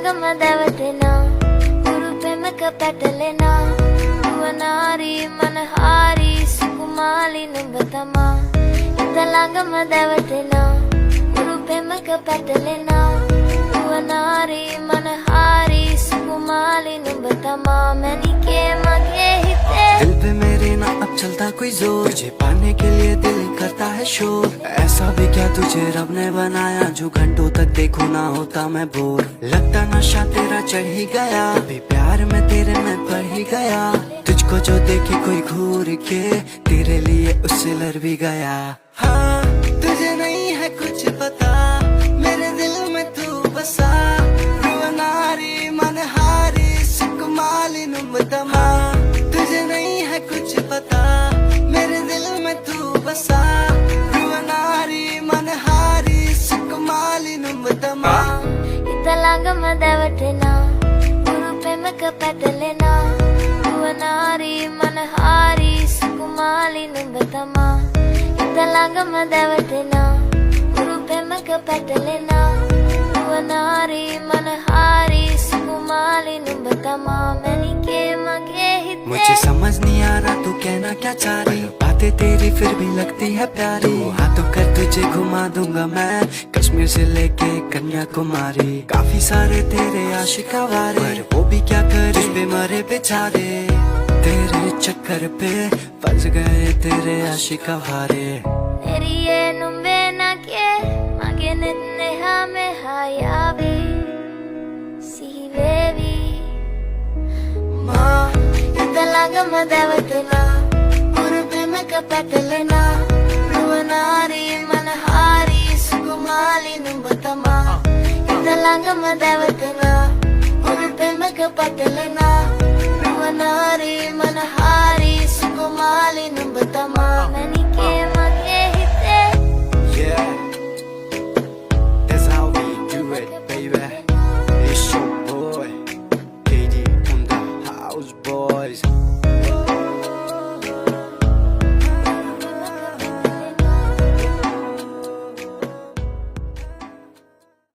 Italangamadavatina Urupemaka patalena Uvanari manahari Sukumali numbatama Italangamadavatina Urupemaka patalena Uvanari manahari Sukumali numbatama Manike mage hite दिल पे मेरे ना अब चलता कोई जोर तुझे पाने के लिए दिल करता है शोर ऐसा भी क्या तुझे रब ने बनाया जो घंटों तक देखो ना होता मैं बोर लगता नशा तेरा चढ़ ही गया अभी प्यार में तेरे मैं पड़ ही गया तुझको जो देखे कोई घूर के तेरे लिए उससे लड़ भी गया हाँ तुझे नहीं है कुछ पता मेरे दिल में तू बसा रुवनारी मनहारी सुकुमाली नुम्बतमा तुझे नहीं है कुछ पता मेरे दिल में तू बसा रुवनारी मनहारी सुकुमाली नुम्बतमा Italangamadavatina Urupemaka patalena Uvanari manahari Sukumali numbatama Italangamadavatina Urupemaka patalena Uvanari manahari Sukumali numbatama Manike mage hite मुझे समझ नहीं आ रहा तू कहना क्या चाह रही बातें तेरी फिर भी लगती है प्यारी हाथों कर तुझे घुमा दूंगा मैं कश्मीर से लेके कन्याकुमारी काफी सारे तेरे आशिक आवारे पर वो भी क्या करे पे मरे बेचारे तेरे चक्कर पे फंस गए तेरे आशिक Aware Neriye numbe na ke Magenet neha me hayavi Sivevi Ma Italangamadavatina Urupemaka patalena Ruvanari manahari Sukumali numbatama Italangamadavatina Urupemaka patalena Ruvanari manahari Sukumali numbatama